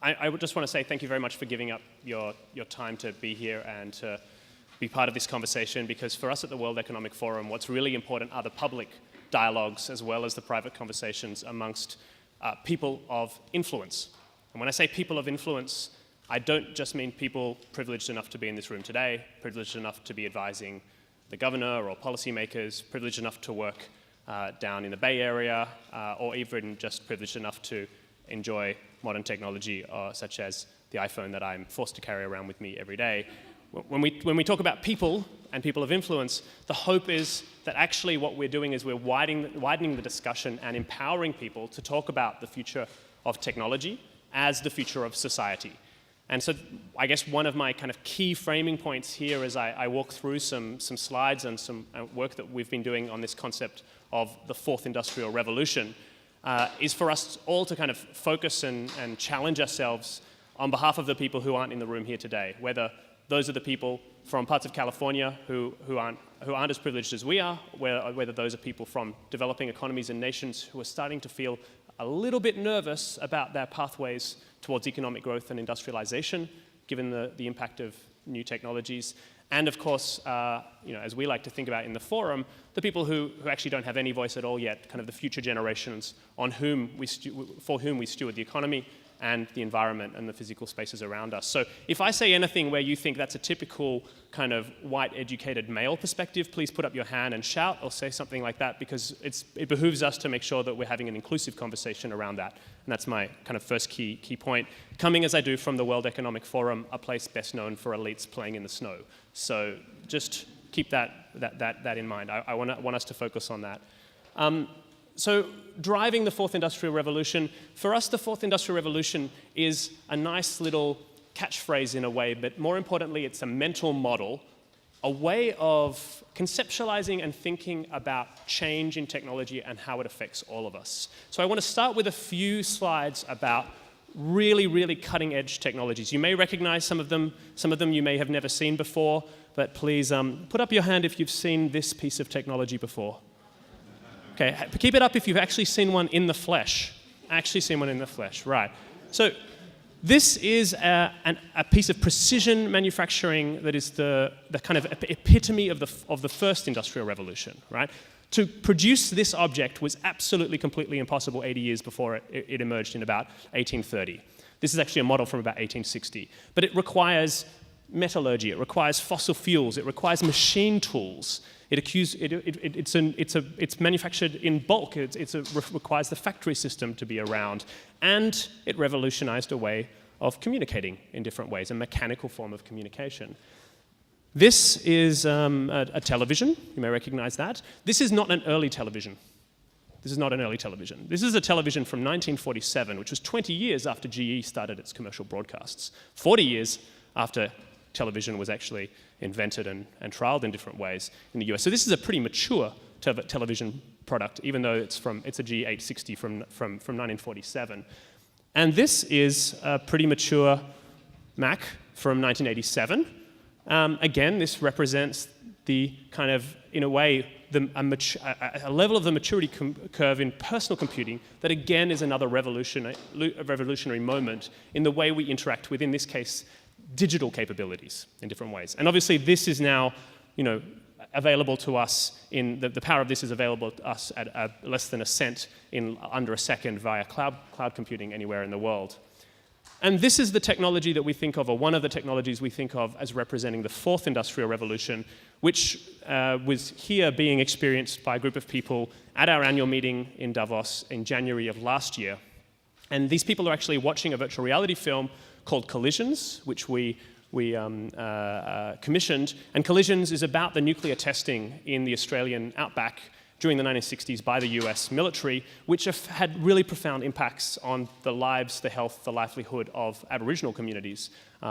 I would just want to say thank you very much for giving up your time to be here and to be part of this conversation, because for us at the World Economic Forum, what's really important are the public dialogues as well as the private conversations amongst people of influence. And when I say people of influence, I don't just mean people privileged enough to be in this room today, privileged enough to be advising the governor or policymakers, privileged enough to work down in the Bay Area, or even just privileged enough to enjoy modern technology such as the iPhone that I'm forced to carry around with me every day. When we talk about people and people of influence, the hope is that actually what we're doing is we're widening the discussion and empowering people to talk about the future of technology as the future of society. And so I guess one of my kind of key framing points here as I walk through some slides and some work that we've been doing on this concept of the fourth industrial revolution is for us all to kind of focus and challenge ourselves on behalf of the people who aren't in the room here today, whether those are the people from parts of California who aren't as privileged as we are, whether those are people from developing economies and nations who are starting to feel a little bit nervous about their pathways towards economic growth and industrialization, given the impact of new technologies. And of course, as we like to think about in the forum, the people who actually don't have any voice at all yet, kind of the future generations for whom we steward the economy and the environment and the physical spaces around us. So if I say anything where you think that's a typical kind of white educated male perspective, please put up your hand and shout or say something like that, because it behooves us to make sure that we're having an inclusive conversation around that. And that's my kind of first key point. Coming as I do from the World Economic Forum, a place best known for elites playing in the snow. So just keep that in mind. I want us to focus on that. So driving the fourth industrial revolution, for us the fourth industrial revolution is a nice little catchphrase in a way, but more importantly it's a mental model, a way of conceptualizing and thinking about change in technology and how it affects all of us. So I want to start with a few slides about really, really cutting edge technologies. You may recognize some of them you may have never seen before, but please put up your hand if you've seen this piece of technology before. Okay, keep it up if you've actually seen one in the flesh. Right. So this is a piece of precision manufacturing that is the kind of epitome of the first industrial revolution, right? To produce this object was absolutely, completely impossible 80 years before it emerged in about 1830. This is actually a model from about 1860. But it requires metallurgy, it requires fossil fuels, it requires machine tools. It's manufactured in bulk. It requires the factory system to be around, and it revolutionized a way of communicating in different ways, a mechanical form of communication. This is a television. You may recognize that. This is not an early television. This is a television from 1947, which was 20 years after GE started its commercial broadcasts, 40 years after television was actually invented and trialed in different ways in the US. So this is a pretty mature television product, even though it's a G860 from 1947. And this is a pretty mature Mac from 1987. Again, this represents the kind of, in a way, a level of the maturity curve in personal computing that again is another revolutionary moment in the way we interact with, in this case, digital capabilities in different ways. And obviously this is now, available to us the power of this is available to us at less than a cent in under a second via cloud computing anywhere in the world. And this is the technology that we think of, or one of the technologies we think of as representing the fourth industrial revolution, which was here being experienced by a group of people at our annual meeting in Davos in January of last year. And these people are actually watching a virtual reality film called Collisions, which we commissioned. And Collisions is about the nuclear testing in the Australian outback during the 1960s by the US military, which had really profound impacts on the lives, the health, the livelihood of Aboriginal communities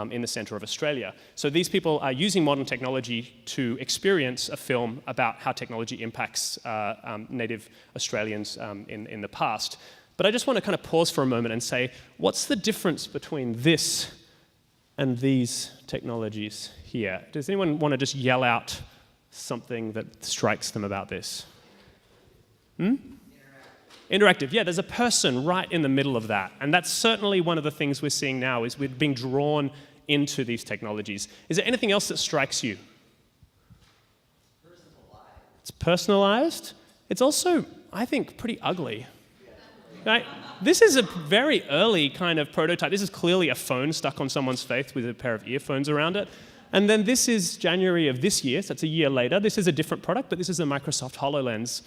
in the centre of Australia. So these people are using modern technology to experience a film about how technology impacts native Australians in the past. But I just want to kind of pause for a moment and say, what's the difference between this and these technologies here? Does anyone want to just yell out something that strikes them about this? Interactive, yeah, there's a person right in the middle of that. And that's certainly one of the things we're seeing now is we're being drawn into these technologies. Is there anything else that strikes you? Personalized. It's personalized. It's also, I think, pretty ugly. Right? This is a very early kind of prototype. This is clearly a phone stuck on someone's face with a pair of earphones around it. And then this is January of this year, so it's a year later. This is a different product, but this is a Microsoft Hololens.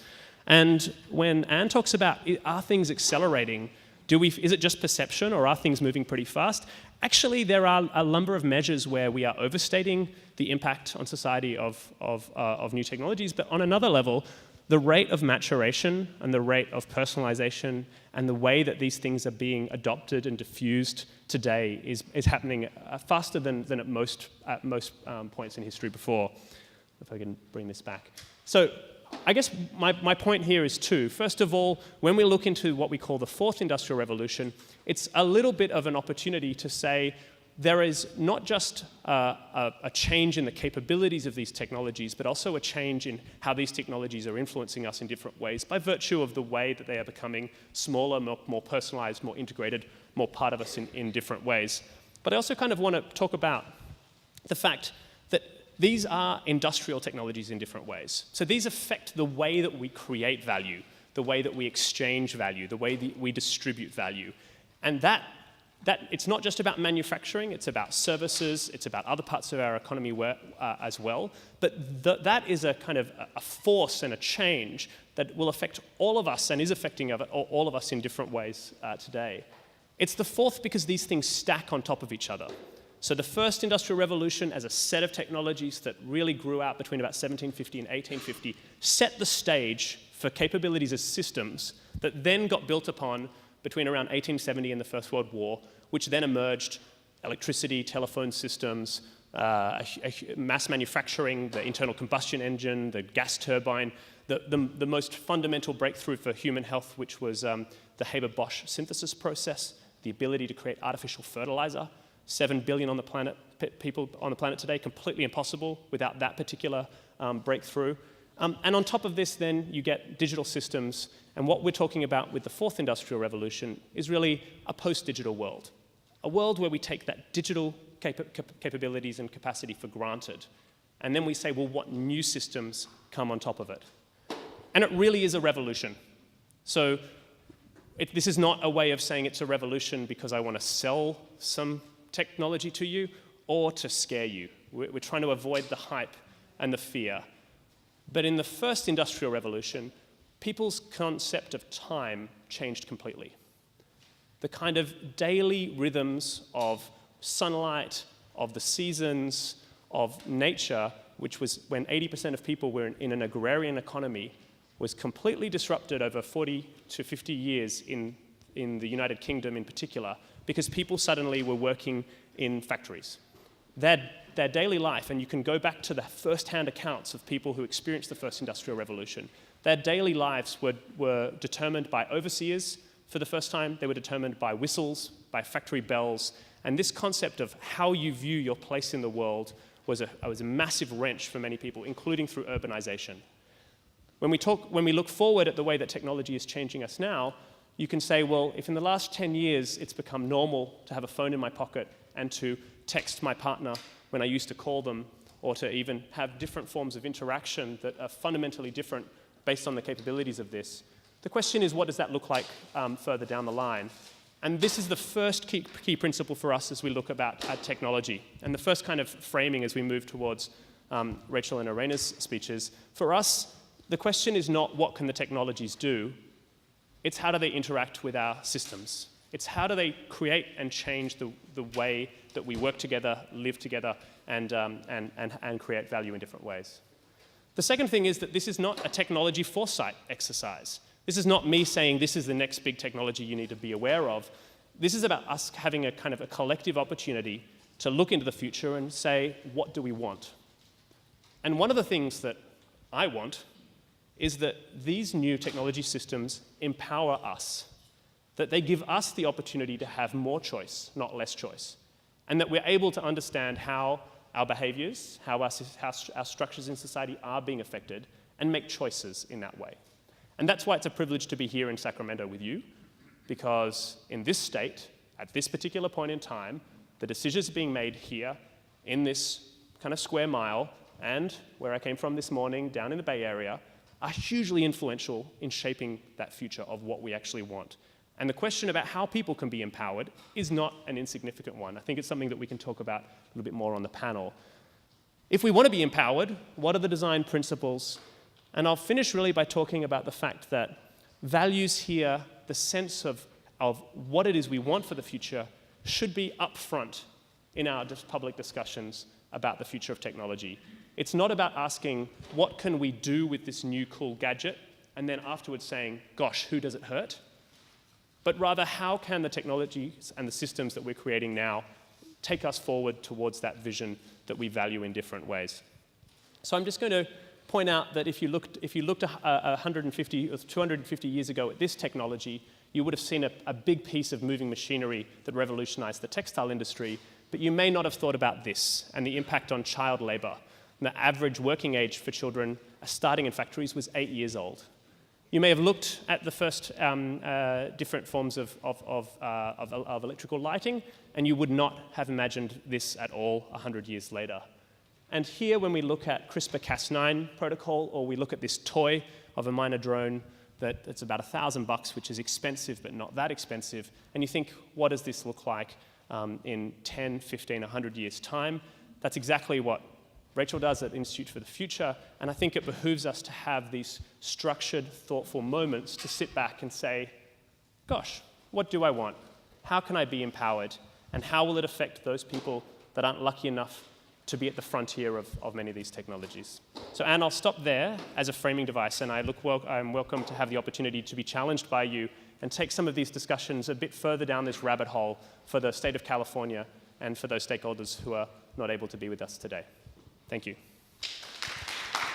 And when Anne talks about, are things accelerating, is it just perception or are things moving pretty fast? Actually, there are a number of measures where we are overstating the impact on society of new technologies, but on another level, the rate of maturation and the rate of personalization and the way that these things are being adopted and diffused today is happening faster than at most points in history before. If I can bring this back. So I guess my point here is two. First of all, when we look into what we call the fourth industrial revolution, it's a little bit of an opportunity to say there is not just a change in the capabilities of these technologies, but also a change in how these technologies are influencing us in different ways by virtue of the way that they are becoming smaller, more personalized, more integrated, more part of us in different ways. But I also kind of want to talk about the fact that these are industrial technologies in different ways. So these affect the way that we create value, the way that we exchange value, the way that we distribute value. And that it's not just about manufacturing, it's about services, it's about other parts of our economy as well. But that is a kind of a force and a change that will affect all of us and is affecting all of us in different ways today. It's the fourth because these things stack on top of each other. So the first industrial revolution as a set of technologies that really grew out between about 1750 and 1850 set the stage for capabilities as systems that then got built upon between around 1870 and the First World War, which then emerged electricity, telephone systems, mass manufacturing, the internal combustion engine, the gas turbine, the most fundamental breakthrough for human health, which was the Haber-Bosch synthesis process, the ability to create artificial fertilizer. 7 billion on the planet, people on the planet today, completely impossible without that particular breakthrough. And on top of this, then, you get digital systems. And what we're talking about with the fourth industrial revolution is really a post-digital world. A world where we take that digital capabilities and capacity for granted. And then we say, well, what new systems come on top of it? And it really is a revolution. So this is not a way of saying it's a revolution because I want to sell some technology to you or to scare you. We're trying to avoid the hype and the fear. But in the first industrial revolution, people's concept of time changed completely. The kind of daily rhythms of sunlight, of the seasons, of nature, which was when 80% of people were in an agrarian economy, was completely disrupted over 40 to 50 years in the United Kingdom in particular, because people suddenly were working in factories. Their daily life, and you can go back to the first-hand accounts of people who experienced the first industrial revolution, their daily lives were determined by overseers for the first time. They were determined by whistles, by factory bells, and this concept of how you view your place in the world was a massive wrench for many people, including through urbanization. When we look forward at the way that technology is changing us now, you can say, well, if in the last 10 years it's become normal to have a phone in my pocket and to text my partner when I used to call them, or to even have different forms of interaction that are fundamentally different based on the capabilities of this, the question is, what does that look like further down the line? And this is the first key principle for us as we look at technology. And the first kind of framing as we move towards Rachel and Irena's speeches. For us, the question is not what can the technologies do, it's how do they interact with our systems. It's how do they create and change the way that we work together, live together, and create value in different ways. The second thing is that this is not a technology foresight exercise. This is not me saying this is the next big technology you need to be aware of. This is about us having a kind of a collective opportunity to look into the future and say, what do we want? And one of the things that I want is that these new technology systems empower us, that they give us the opportunity to have more choice, not less choice, and that we're able to understand how our behaviors, how our structures in society are being affected, and make choices in that way. And that's why it's a privilege to be here in Sacramento with you, because in this state, at this particular point in time, the decisions being made here in this kind of square mile and where I came from this morning down in the Bay Area are hugely influential in shaping that future of what we actually want. And the question about how people can be empowered is not an insignificant one. I think it's something that we can talk about a little bit more on the panel. If we want to be empowered, what are the design principles? And I'll finish really by talking about the fact that values here, the sense of what it is we want for the future, should be upfront in our public discussions about the future of technology. It's not about asking, what can we do with this new cool gadget, and then afterwards saying, gosh, who does it hurt? But rather, how can the technologies and the systems that we're creating now take us forward towards that vision that we value in different ways? So I'm just going to point out that if you looked 150 or 250 years ago at this technology, you would have seen a big piece of moving machinery that revolutionized the textile industry, but you may not have thought about this and the impact on child labor. And the average working age for children starting in factories was 8 years old. You may have looked at the first different forms of electrical lighting, and you would not have imagined this at all 100 years later. And here, when we look at CRISPR-Cas9 protocol, or we look at this toy of a miner drone that's about $1,000, which is expensive but not that expensive, and you think, what does this look like in 10, 15, 100 years' time? That's exactly what Rachel does at Institute for the Future, and I think it behooves us to have these structured, thoughtful moments to sit back and say, gosh, what do I want? How can I be empowered? And how will it affect those people that aren't lucky enough to be at the frontier of many of these technologies? So Anne, I'll stop there as a framing device, and I'm welcome to have the opportunity to be challenged by you and take some of these discussions a bit further down this rabbit hole for the state of California and for those stakeholders who are not able to be with us today. Thank you.